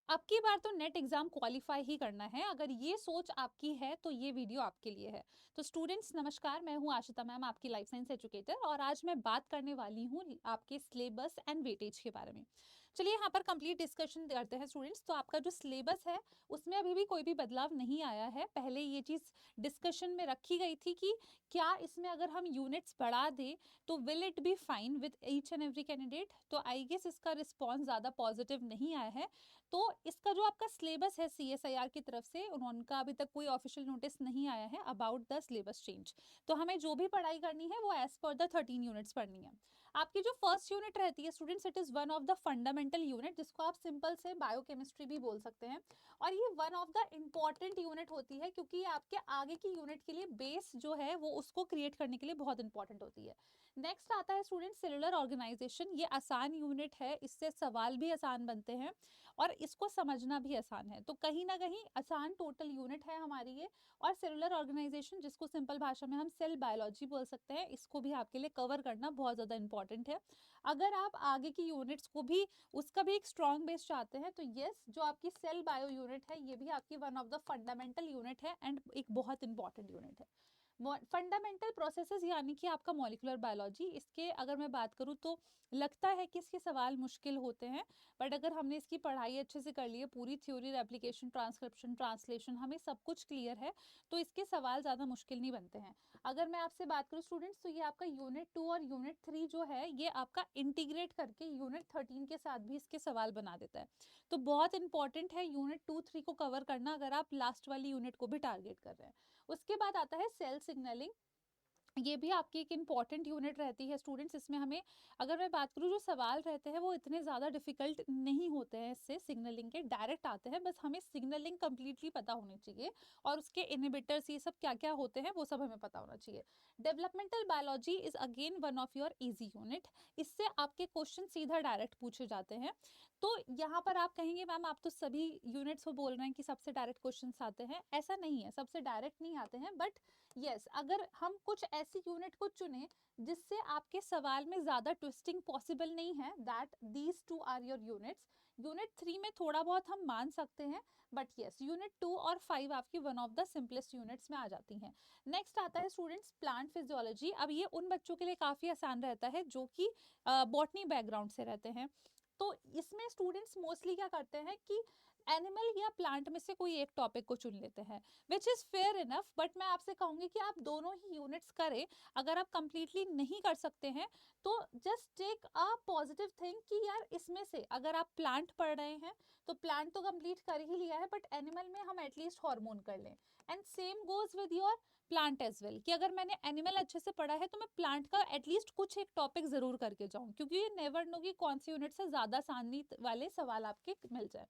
अब की बार तो नेट एग्जाम क्वालिफाई ही करना है। अगर ये सोच आपकी है तो ये वीडियो आपके लिए है। तो स्टूडेंट्स नमस्कार, मैं हूं आशिता मैम, आपकी लाइफ साइंस एजुकेटर, और आज मैं बात करने वाली हूं आपके सिलेबस एंड वेटेज के बारे में। चलिए यहाँ पर कंप्लीट डिस्कशन करते हैं स्टूडेंट्स। तो आपका जो सिलेबस है उसमें अभी भी कोई भी बदलाव नहीं आया है। पहले ये चीज़ डिस्कशन में रखी गई थी कि क्या इसमें अगर हम यूनिट्स बढ़ा दें तो will it be fine with each and every candidate. तो आई गेस इसका रिस्पॉन्स ज़्यादा पॉजिटिव नहीं आया है। तो इसका जो आपका सिलेबस है सीएसआईआर की तरफ से, उनका अभी तक कोई ऑफिशियल नोटिस नहीं आया है अबाउट द सिलेबस चेंज। तो हमें जो भी पढ़ाई करनी है वो एज पर द 13 यूनिट्स पढ़नी है। आपकी जो फर्स्ट यूनिट रहती है students, it is one of the fundamental unit, जिसको आप सिंपल से बायोकेमिस्ट्री भी बोल सकते हैं। और ये one of the important unit होती है क्योंकि ये आपके आगे की यूनिट के लिए बेस जो है वो उसको क्रिएट करने के लिए बहुत इंपॉर्टेंट होती है। नेक्स्ट आता है स्टूडेंट सेलुलर ऑर्गेनाइजेशन। ये आसान यूनिट है, इससे सवाल भी आसान बनते हैं और इसको समझना भी आसान है। तो कहीं ना कहीं आसान टोटल यूनिट है हमारी ये। और सेलुलर ऑर्गेनाइजेशन, जिसको सिंपल भाषा में हम सेल बायोलॉजी बोल सकते हैं, इसको भी आपके लिए कवर करना बहुत ज़्यादा इंपॉर्टेंट है। अगर आप आगे की यूनिट्स को भी उसका भी एक स्ट्रॉन्ग बेस चाहते हैं तो यस, जो आपकी सेल बायो यूनिट है ये भी आपकी one of the fundamental unit है एंड एक बहुत इंपॉर्टेंट यूनिट है। फंडामेंटल प्रोसेसेस यानी कि आपका मॉलिक्यूलर बायोलॉजी, इसके अगर मैं बात करूँ तो लगता है कि इसके सवाल मुश्किल होते हैं, बट अगर हमने इसकी पढ़ाई अच्छे से कर ली है, पूरी थ्योरी, रेप्लिकेशन, ट्रांसक्रिप्शन, ट्रांसलेशन हमें सब कुछ क्लियर है, तो इसके सवाल ज़्यादा मुश्किल नहीं बनते हैं। अगर मैं आपसे बात करूँ स्टूडेंट्स, तो ये आपका यूनिट 2 और यूनिट 3 जो है ये आपका इंटीग्रेट करके यूनिट 13 के साथ भी इसके सवाल बना देता है। तो बहुत इंपॉर्टेंट है यूनिट 2-3 को कवर करना अगर आप लास्ट वाली यूनिट को भी टारगेट कर रहे हैं। उसके बाद आता है सेल सिग्नलिंग। ये भी आपकी एक इम्पॉर्टेंट यूनिट रहती है स्टूडेंट्स। इसमें हमें, अगर मैं बात करूँ, जो सवाल रहते हैं वो इतने ज़्यादा डिफिकल्ट नहीं होते हैं, इससे सिग्नलिंग के डायरेक्ट आते हैं, बस हमें सिग्नलिंग कंप्लीटली पता होनी चाहिए और उसके इनहिबिटर्स ये सब क्या क्या होते हैं वो सब हमें पता होना चाहिए। Developmental biology is again one of your easy unit. इससे आपके क्वेश्चन सीधा डायरेक्ट पूछे जाते हैं। तो यहाँ पर आप कहेंगे मैम आप तो सभी यूनिट्स को बोल रहे हैं कि सबसे डायरेक्ट क्वेश्चन आते हैं। ऐसा नहीं है, सबसे डायरेक्ट नहीं आते हैं, बट यस, अगर हम कुछ ऐसी यूनिट को चुने जिससे आपके सवाल में ज्यादा ट्विस्टिंग पॉसिबल नहीं है, that these two are your units. Unit 3 में थोड़ा बहुत हम मान सकते हैं, बट यस यूनिट 2 और 5 आपकी one of the simplest units में आ जाती हैं। नेक्स्ट आता है स्टूडेंट्स प्लांट फिजियोलॉजी। अब ये उन बच्चों के लिए काफी आसान रहता है जो कि बॉटनी बैकग्राउंड से रहते हैं। तो इसमें स्टूडेंट्स मोस्टली क्या करते हैं कि एनिमल या प्लांट में से कोई एक टॉपिक को चुन लेते हैं, which is fair enough, but मैं आपसे कहूँगी कि आप दोनों ही यूनिट्स करें। अगर आप कंप्लीटली नहीं कर सकते हैं तो just take a positive thing कि यार इसमें से अगर आप प्लांट पढ़ रहे हैं तो प्लांट तो कंप्लीट कर ही लिया है, बट एनिमल में हम एटलीस्ट हार्मोन कर लें। And same goes with your plant as well, कि अगर मैंने एनिमल अच्छे से पढ़ा है तो मैं प्लांट का एटलीस्ट कुछ एक टॉपिक जरूर करके जाऊं, क्योंकि ये नेवर नो कि कौन सी यूनिट से ज्यादा आसानी वाले सवाल आपके मिल जाए।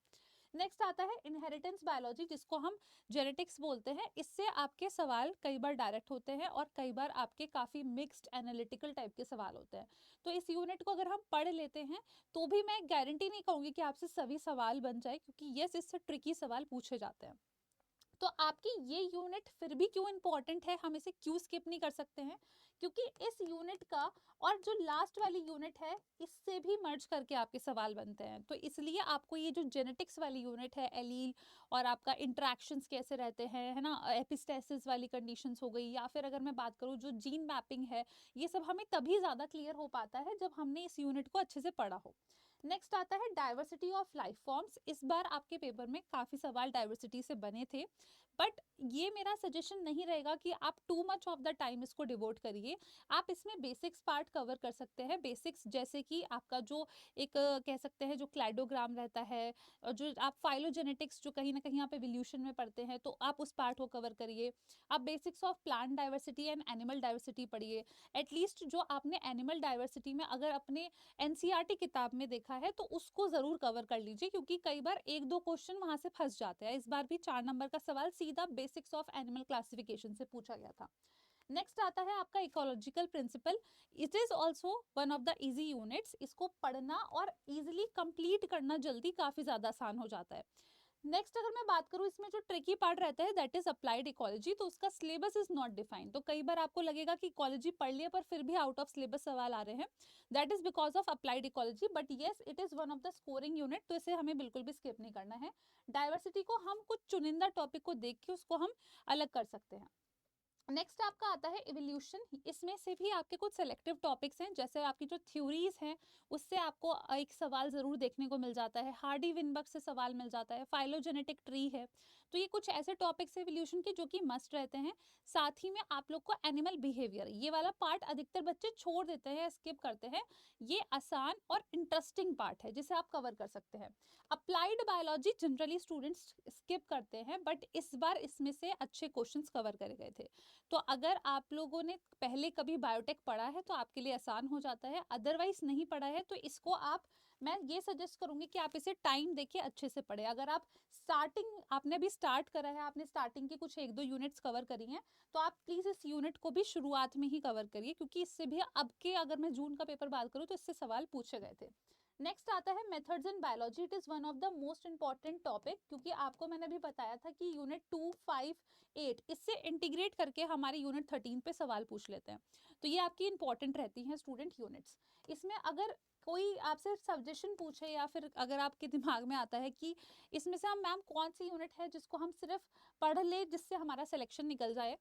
नेक्स्ट आता है इनहेरिटेंस बायोलॉजी, जिसको हम जेनेटिक्स बोलते हैं। इससे आपके सवाल कई बार डायरेक्ट होते हैं और कई बार आपके काफ़ी मिक्स्ड एनालिटिकल टाइप के सवाल होते हैं। तो इस यूनिट को अगर हम पढ़ लेते हैं तो भी मैं गारंटी नहीं कहूँगी कि आपसे सभी सवाल बन जाए, क्योंकि यस इससे ट्रिकी सवाल पूछे जाते हैं। तो आपकी ये यूनिट फिर भी क्यों इंपॉर्टेंट है, हम इसे क्यों स्किप नहीं कर सकते हैं, क्योंकि इस यूनिट का और जो लास्ट वाली यूनिट है इससे भी मर्ज करके आपके सवाल बनते हैं। तो इसलिए आपको ये जो जेनेटिक्स वाली यूनिट है, एलील और आपका इंट्रैक्शंस कैसे रहते हैं, है ना, एपिस्टेसिस वाली कंडीशंस हो गई, या फिर अगर मैं बात करूँ जो जीन मैपिंग है, ये सब हमें तभी ज़्यादा क्लियर हो पाता है जब हमने इस यूनिट को अच्छे से पढ़ा हो। नेक्स्ट आता है डाइवर्सिटी ऑफ लाइफ फॉर्म्स। इस बार आपके पेपर में काफ़ी सवाल डाइवर्सिटी से बने थे, बट ये मेरा सजेशन नहीं रहेगा कि आप too much of the time इसको डिवोट करिए। आप इसमें बेसिक्स पार्ट कवर कर सकते हैं। बेसिक्स जैसे कि आपका जो एक कह सकते हैं जो क्लैडोग्राम रहता है, और जो आप फाइलोजेनेटिक्स जो कहीं ना कहीं आप एवोल्यूशन में पढ़ते हैं तो आप उस पार्ट को कवर करिए। आप basics of plant diversity and animal diversity पढ़िए। एटलीस्ट जो आपने एनिमल डाइवर्सिटी में अगर अपने एनसीईआरटी किताब में देखा है तो उसको ज़रूर कवर कर लीजिए, क्योंकि कई बार एक दो क्वेश्चन वहाँ से फंस जाते हैं। इस बार भी 4 नंबर का सवाल सीधा बेसिक्स ऑफ एनिमल क्लासिफिकेशन से पूछा गया था। नेक्स्ट आता है आपका ecological principle. It is also one of the easy units. इसको पढ़ना और इजिली कंप्लीट करना जल्दी काफ़ी ज़्यादा आसान हो जाता है। नेक्स्ट अगर मैं बात करूँ, इसमें जो ट्रिकी पार्ट रहता है दैट इज अप्लाइड इकोलॉजी, तो उसका सिलेबस इज नॉट डिफाइंड। तो कई बार आपको लगेगा कि इकोलॉजी पढ़ लिया पर फिर भी आउट ऑफ सिलेबस सवाल आ रहे हैं, that is because of applied ecology, but yes it is one of the scoring unit, तो इसे हमें बिल्कुल भी स्किप नहीं करना है। डाइवर्सिटी को हम कुछ चुनिंदा टॉपिक को देख के उसको हम अलग कर सकते हैं। नेक्स्ट आपका आता है इवोल्यूशन, इसमें से भी आपके कुछ सेलेक्टिव टॉपिक्स हैं, जैसे आपकी जो थ्योरीज हैं उससे आपको एक सवाल जरूर देखने को मिल जाता है, हार्डी विनबर्ग से सवाल मिल जाता है, फाइलोजेनेटिक ट्री है, तो ये कुछ ऐसे टॉपिक्स है इवोल्यूशन के जो कि मस्ट रहते हैं। साथ ही में आप लोग को एनिमल बिहेवियर, ये वाला पार्ट अधिकतर बच्चे छोड़ देते हैं, स्किप करते हैं, ये आसान और इंटरेस्टिंग पार्ट है जिसे आप कवर कर सकते हैं। Applied biology generally students skip करते हैं, बट इस बार इसमें से अच्छे क्वेश्चंस कवर करे गए थे, तो अगर आप लोगों ने पहले कभी बायोटेक पढ़ा है तो आपके लिए आसान हो जाता है, अदरवाइज नहीं पढ़ा है तो इसको आप, मैं ये सजेस्ट करूंगी कि आप इसे टाइम देके अच्छे से पढ़े। अगर आप स्टार्टिंग, आपने भी स्टार्ट करा है, आपने स्टार्टिंग के कुछ 1-2 यूनिट्स कवर करी हैं, तो आप प्लीज इस यूनिट को भी शुरुआत में ही कवर करिए, क्योंकि इससे भी अब के, अगर मैं जून का पेपर बात करूँ तो इससे सवाल पूछे गए थे। नेक्स्ट आता है methods in biology, it is one of the most important topic, क्योंकि आपको मैंने भी बताया था कि यूनिट 2, 5, 8 इससे इंटीग्रेट करके हमारे यूनिट 13 पे सवाल पूछ लेते हैं, तो ये आपकी इंपॉर्टेंट रहती हैं स्टूडेंट यूनिट्स। इसमें अगर कोई आपसे सजेशन पूछे या फिर अगर आपके दिमाग में आता है कि इसमें से हम मैम कौन सी यूनिट है जिसको हम सिर्फ पढ़ ले जिससे हमारा सिलेक्शन निकल जाए,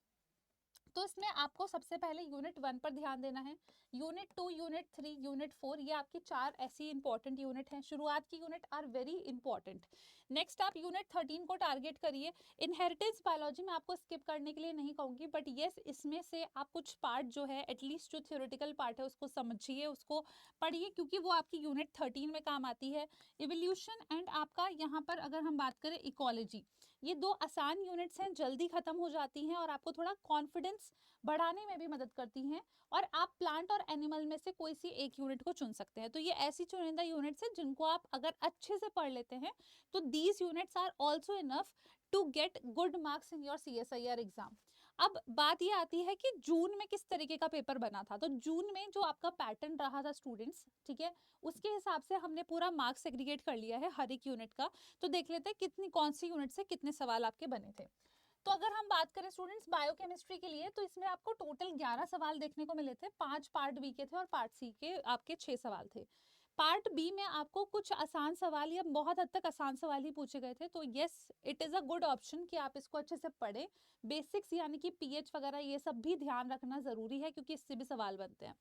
तो इसमें आपको सबसे पहले यूनिट 1 पर ध्यान देना है। यूनिट 2, यूनिट 3, यूनिट 4, ये आपकी 4 ऐसी इंपॉर्टेंट यूनिट हैं, शुरुआत की unit are very important. Next आप यूनिट 13 को टारगेट करिए। इनहेरिटेंस बायोलॉजी में आपको स्किप करने के लिए नहीं कहूँगी, बट येस इसमें से आप कुछ पार्ट जो है, एटलीस्ट जो थ्योरेटिकल पार्ट है उसको समझिए, उसको पढ़िए, क्योंकि वो आपकी यूनिट 13 में काम आती है। इवोल्यूशन एंड आपका यहाँ पर अगर हम बात करें इकोलॉजी, ये 2 आसान यूनिट्स हैं, जल्दी खत्म हो जाती हैं और आपको थोड़ा कॉन्फिडेंस बढ़ाने में भी मदद करती हैं, और आप प्लांट और एनिमल में से कोई सी एक यूनिट को चुन सकते हैं। तो ये ऐसी चुनिंदा यूनिट्स हैं जिनको आप अगर अच्छे से पढ़ लेते हैं तो these units are also enough to get good marks in your CSIR exam. अब बात ये आती है कि जून में किस तरीके का पेपर बना था, तो जून में जो आपका पैटर्न रहा था स्टूडेंट्स, ठीक है, उसके हिसाब से हमने पूरा मार्क्स सेग्रीगेट कर लिया है हर एक यूनिट का। तो देख लेते हैं कितनी, कौन सी यूनिट से कितने सवाल आपके बने थे। तो अगर हम बात करें स्टूडेंट्स बायोकेमिस्ट्री के लिए, तो इसमें आपको टोटल 11 सवाल देखने को मिले थे, 5 पार्ट बी के थे और पार्ट सी के आपके 6 सवाल थे। पार्ट बी में आपको कुछ आसान सवाल या बहुत हद तक आसान सवाल ही पूछे गए थे, तो yes it is a good option कि आप इसको अच्छे से पढ़ें। बेसिक्स यानी कि पीएच वगैरह ये सब भी ध्यान रखना जरूरी है, क्योंकि इससे भी सवाल बनते हैं।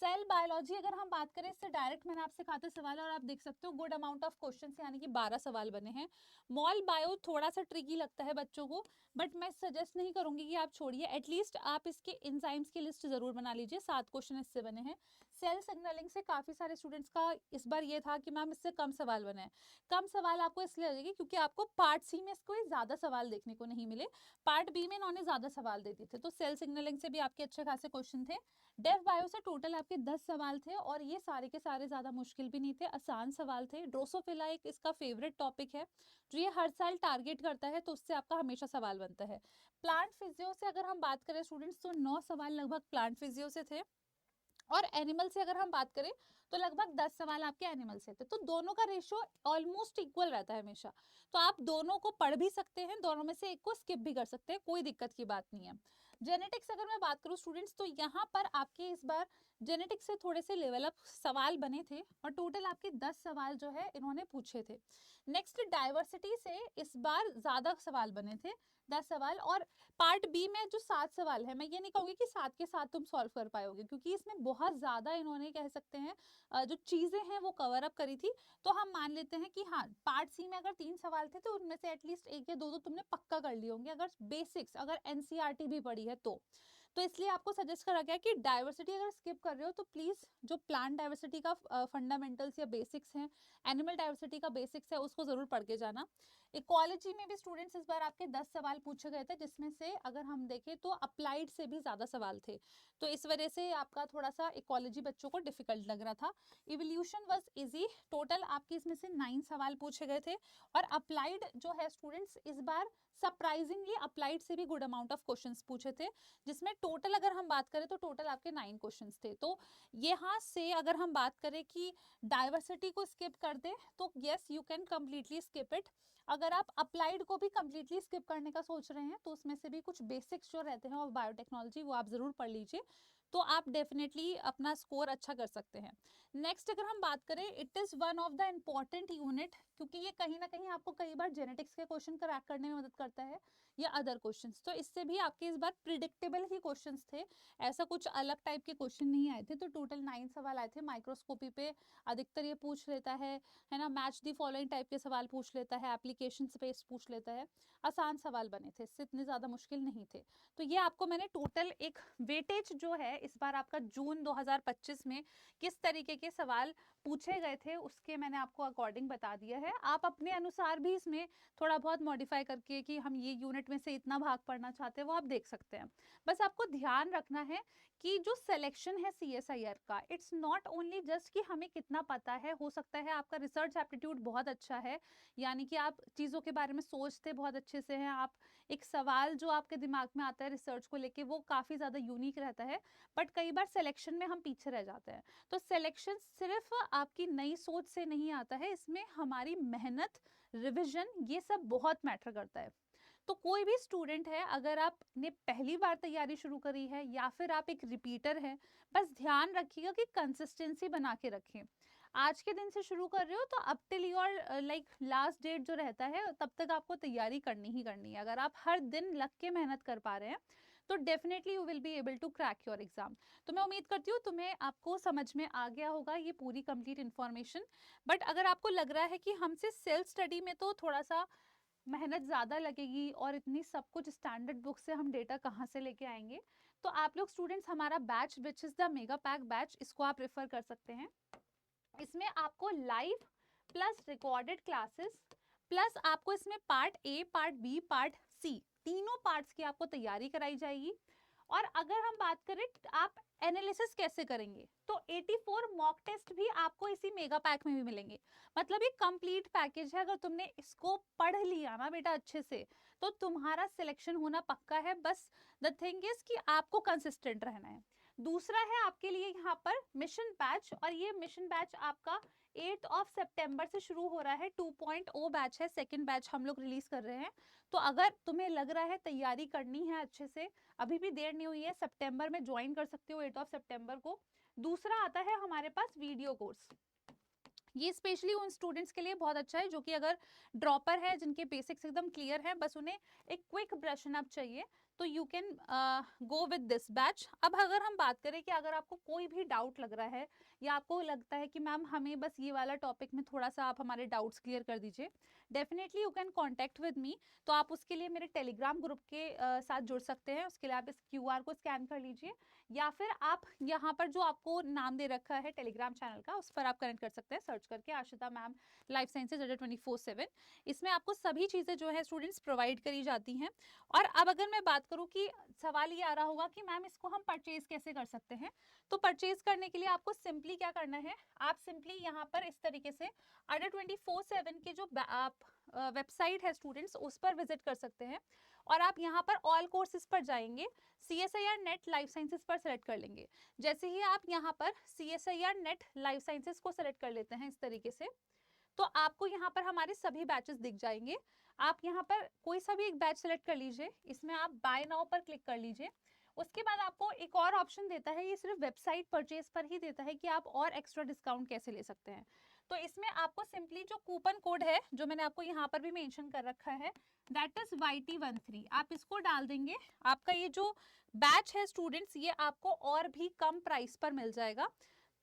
सेल बायोलॉजी अगर हम बात करें, इससे डायरेक्ट मैंने आपसे कहा था सवाल, और आप देख सकते हो गुड अमाउंट ऑफ क्वेश्चंस, यानी कि 12 सवाल बने हैं। मॉल बायो थोड़ा सा ट्रिकी लगता है बच्चों को, बट मैं सजेस्ट नहीं करूंगी कि आप छोड़िए, एटलीस्ट आप इसके एंजाइम्स की लिस्ट जरूर बना लीजिए, 7 क्वेश्चन इससे बने हैं। सेल सिग्नलिंग से काफी सारे स्टूडेंट्स का इस बार ये था कि मैम इससे कम सवाल बने हैं। कम सवाल आपको इसलिए लगेगी क्योंकि आपको पार्ट सी में इसको ज्यादा सवाल देखने को नहीं मिले, पार्ट बी में इन्होंने ज्यादा सवाल दे दिए थे, तो सेल सिग्नलिंग से भी आपके अच्छे खासे क्वेश्चन थे। डेफ बायो से टोटल आपके 10 सवाल थे, और ये सारे के सारे ज्यादा मुश्किल भी नहीं थे, आसान सवाल थे। ड्रोसोफिला एक इसका फेवरेट टॉपिक है जो ये हर साल टारगेट करता है, तो उससे आपका हमेशा सवाल बनता है। प्लांट फिजियो से अगर हम बात करें स्टूडेंट्स, तो 9 सवाल लगभग प्लांट फिजियो से थे, और एनिमल से अगर हम बात करें तो लगभग 10 सवाल आपके एनिमल से थे, तो दोनों का रेशियो ऑलमोस्ट इक्वल रहता है हमेशा, तो आप दोनों को पढ़ भी सकते हैं, दोनों में से एक को स्किप भी कर सकते हैं, कोई दिक्कत की बात नहीं है। जेनेटिक्स अगर मैं बात करूं स्टूडेंट्स, तो यहाँ पर आपके इस बार जेनेटिक्स से थोड़े से लेवल अप सवाल बने थे, और टोटल आपके 10 सवाल जो है इन्होंने पूछे थे। नेक्स्ट डाइवर्सिटी से इस बार ज्यादा सवाल बने थे, 10 सवाल, और पार्ट बी में जो 7 सवाल है, मैं ये नहीं कहूँगी कि 7 के 7 तुम सॉल्व कर पाओगे, क्योंकि इसमें बहुत ज़्यादा इन्होंने कह सकते हैं जो चीज़ें हैं वो कवर अप करी थी, तो हम मान लेते हैं कि हाँ पार्ट सी में अगर 3 सवाल थे तो उनमें से एटलीस्ट 1 या 2 तुमने पक्का कर लिए होंगे, अगर बेसिक्स, अगर एनसीईआरटी भी पढ़ी है तो इसलिए आपको सजेस्ट करा गया कि डाइवर्सिटी अगर स्किप कर रहे हो तो प्लीज़ जो प्लांट डाइवर्सिटी का फंडामेंटल्स या बेसिक्स हैं, एनिमल डाइवर्सिटी का बेसिक्स है, उसको ज़रूर पढ़ के जाना। इकोलॉजी में भी स्टूडेंट्स इस बार आपके 10 सवाल पूछे गए थे, जिसमें से अगर हम देखें तो अप्लाइड से भी ज़्यादा सवाल थे, तो इस वजह से आपका थोड़ा सा इकोलॉजी बच्चों को डिफिकल्ट लग रहा था। इवोल्यूशन वाज इजी, टोटल आपके इसमें से 9 सवाल पूछे गए थे, और अप्लाइड जो है स्टूडेंट्स इस बार सरप्राइजिंगली अप्लाइड से भी गुड अमाउंट ऑफ क्वेश्चंस पूछे थे, जिसमें टोटल अगर हम बात करें तो टोटल आपके 9 क्वेश्चंस थे। तो यहाँ से अगर हम बात करें कि डाइवर्सिटी को स्किप कर दे तो yes you can completely skip it. अगर आप अप्लाइड को भी कम्प्लीटली स्किप करने का सोच रहे हैं तो उसमें से भी कुछ बेसिक्स जो रहते हैं और बायोटेक्नोलॉजी वो आप ज़रूर पढ़ लीजिए, तो आप डेफिनेटली अपना स्कोर अच्छा कर सकते हैं। नेक्स्ट अगर हम बात करें, it is one of the important unit, क्योंकि ये कहीं ना कहीं आपको कई बार जेनेटिक्स के क्वेश्चन क्रैक करने में मदद करता है या अदर क्वेश्चंस। तो इससे भी आपके इस बार प्रिडिक्टेबल ही क्वेश्चंस थे, ऐसा कुछ अलग टाइप के क्वेश्चन नहीं आए थे। तो टोटल 9 सवाल आए थे। माइक्रोस्कोपी पे अधिकतर ये पूछ लेता है ना, मैच दी फॉलोइंग टाइप के सवाल पूछ लेता है, एप्लीकेशन स्पेस पूछ लेता है। आसान सवाल बने थे, इससे इतने ज़्यादा मुश्किल नहीं थे। तो ये आपको मैंने टोटल एक वेटेज जो है इस बार आपका जून 2025 में किस तरीके के सवाल पूछे गए थे उसके मैंने आपको अकॉर्डिंग बता दिया है। आप अपने अनुसार भी इसमें थोड़ा बहुत मॉडिफाई करके कि हम ये यूनिट में से इतना भाग पढ़ना चाहते हैं वो आप देख सकते हैं। बस आपको ध्यान रखना है कि जो सिलेक्शन है CSIR का, इट्स नॉट ओनली जस्ट कि हमें कितना पता है। हो सकता है आपका रिसर्च एप्टीट्यूड बहुत अच्छा है, यानी कि आप चीज़ों के बारे में सोचते बहुत अच्छे से हैं, आप एक सवाल जो आपके दिमाग में आता है रिसर्च को लेके वो काफ़ी ज़्यादा यूनिक रहता है, बट कई बार सिलेक्शन में हम पीछे रह जाते हैं। तो सिलेक्शन सिर्फ आपकी नई सोच से नहीं आता है, इसमें हमारी मेहनत, रिविजन, ये सब बहुत मैटर करता है। तो कोई भी स्टूडेंट है, अगर आपने पहली बार तैयारी शुरू करी है या फिर आप एक रिपीटर हैं, बस ध्यान रखिएगा कि कंसिस्टेंसी बना के रखें। आज के दिन से शुरू कर रहे हो तो up till your like last date जो रहता है तब तक आपको तैयारी करनी ही करनी है। अगर आप हर दिन लग के मेहनत कर पा रहे हैं तो definitely you will be able to crack your exam. तो मैं उम्मीद करती हूँ तुम्हें आपको समझ में आ गया होगा ये पूरी कंप्लीट इन्फॉर्मेशन। बट अगर आपको लग रहा है कि हमसे सेल्फ स्टडी में तो थोड़ा सा मेहनत ज़्यादा लगेगी और इतनी सब कुछ स्टैंडर्ड बुक से हम डेटा कहाँ से लेके आएंगे, तो आप लोग स्टूडेंट्स हमारा batch which is the mega pack batch, इसको आप रेफर कर सकते हैं। इसमें आपको live plus recorded classes plus आपको इसमें part A, part B, part C, तीनों पार्ट्स की आपको तैयारी कराई जाएगी। और अगर हम बात करें आप एनालिसिस कैसे करेंगे, तो 84 मॉक टेस्ट भी आपको इसी मेगा पैक में भी मिलेंगे। मतलब ये कंप्लीट पैकेज है। अगर तुमने इसको पढ़ लिया ना बेटा अच्छे से, तो तुम्हारा सिलेक्शन होना पक्का है। बस द थिंग इज कि आपको कंसिस्टेंट रहना है। दूसरा है आपके लिए यहाँ पर मिशन बैच, और ये मिशन बैच आपका 8 सितंबर से शुरू हो रहा है। 2.0 बैच है, सेकंड बैच हम लोग रिलीज कर रहे हैं। तो अगर तुम्हें लग रहा है तैयारी करनी है अच्छे से, अभी भी देर नहीं हुई है, सितंबर में ज्वाइन कर सकते हो 8 सितंबर को। दूसरा आता है हमारे पास वीडियो कोर्स। ये स्पेशली उन स्टूडेंट्स के लिए बहुत अच्छा है जो कि अगर ड्रॉपर है, जिनके बेसिक्स एकदम क्लियर हैं, बस उन्हें एक क्विक ब्रशन अप चाहिए, तो you can go with this batch. अब अगर हम बात करें कि अगर आपको कोई भी डाउट लग रहा है या आपको लगता है कि मैम हमें बस ये वाला टॉपिक में थोड़ा सा आप हमारे डाउट्स क्लियर कर दीजिए, definitely you can contact with me. तो आप उसके लिए मेरे टेलीग्राम ग्रुप के साथ जुड़ सकते हैं। उसके लिए आप इस QR को स्कैन कर लीजिए, या फिर आप यहाँ पर जो आपको नाम दे रखा है टेलीग्राम चैनल का, उस पर आप कनेक्ट कर सकते हैं, सर्च करके आशिता मैम लाइफ साइंसेज 24/7। इसमें आपको सभी चीज़ें जो है स्टूडेंट्स प्रोवाइड करी जाती हैं। और अब अगर मैं बात करूँ कि सवाल ये आ रहा होगा कि मैम इसको हम परचेज कैसे कर सकते हैं, तो परचेज करने के लिए आपको सिंपली क्या करना है, आप सिंपली यहाँ पर इस तरीके से अडर 24/7 के जो आप वेबसाइट है स्टूडेंट्स, उस पर विजिट कर सकते हैं। और आप यहाँ पर ऑल कोर्सेज पर जाएंगे, CSIR नेट लाइफ साइंसेज पर सेलेक्ट कर लेंगे। जैसे ही आप यहाँ पर CSIR नेट लाइफ साइंसेज को सेलेक्ट कर लेते हैं इस तरीके से, तो आपको यहाँ पर हमारे सभी बैचेस दिख जाएंगे। आप यहाँ पर कोई सा भी एक बैच सेलेक्ट कर लीजिए, इसमें आप बाय नाउ पर क्लिक कर लीजिए। उसके बाद आपको एक और ऑप्शन देता है, ये सिर्फ वेबसाइट परचेज पर ही देता है कि आप और एक्स्ट्रा डिस्काउंट कैसे ले सकते हैं। तो इसमें आपको सिंपली जो कूपन कोड है जो मैंने आपको यहाँ पर भी मेंशन कर रखा है, दैट इज YT13, आप इसको डाल देंगे। आपका ये जो बैच है स्टूडेंट्स, ये आपको और भी कम प्राइस पर मिल जाएगा।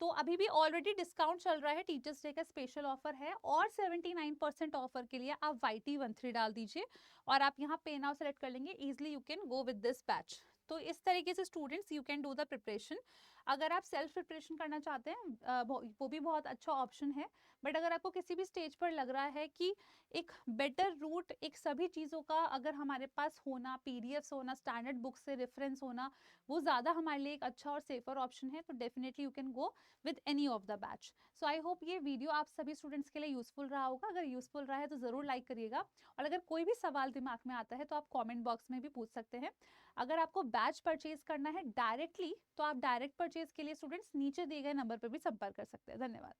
तो अभी भी ऑलरेडी डिस्काउंट चल रहा है, टीचर्स डे का स्पेशल ऑफर है, और 79% ऑफर के लिए आप YT13 डाल दीजिए और आप यहाँ पे नाउ सेलेक्ट कर लेंगे। Easily you can go with this batch. तो इस तरीके से students you can do the preparation. अगर आप सेल्फ प्रिपरेशन करना चाहते हैं वो भी बहुत अच्छा ऑप्शन है। बट अगर आपको किसी भी स्टेज पर लग रहा है कि एक बेटर रूट, एक सभी चीज़ों का अगर हमारे पास होना, पीडीएफ्स होना, स्टैंडर्ड बुक से रेफरेंस होना, वो ज़्यादा हमारे लिए एक अच्छा और सेफर ऑप्शन है, तो definitely you can go with any of the batch. So I hope ये वीडियो आप सभी स्टूडेंट्स के लिए यूजफुल रहा होगा। अगर यूजफुल रहा है तो ज़रूर लाइक करिएगा, और अगर कोई भी सवाल दिमाग में आता है तो आप कॉमेंट बॉक्स में भी पूछ सकते हैं। अगर आपको बैच परचेज करना है डायरेक्टली, तो आप डायरेक्ट परचेज के लिए स्टूडेंट्स नीचे दिए गए नंबर पर भी संपर्क कर सकते हैं। धन्यवाद।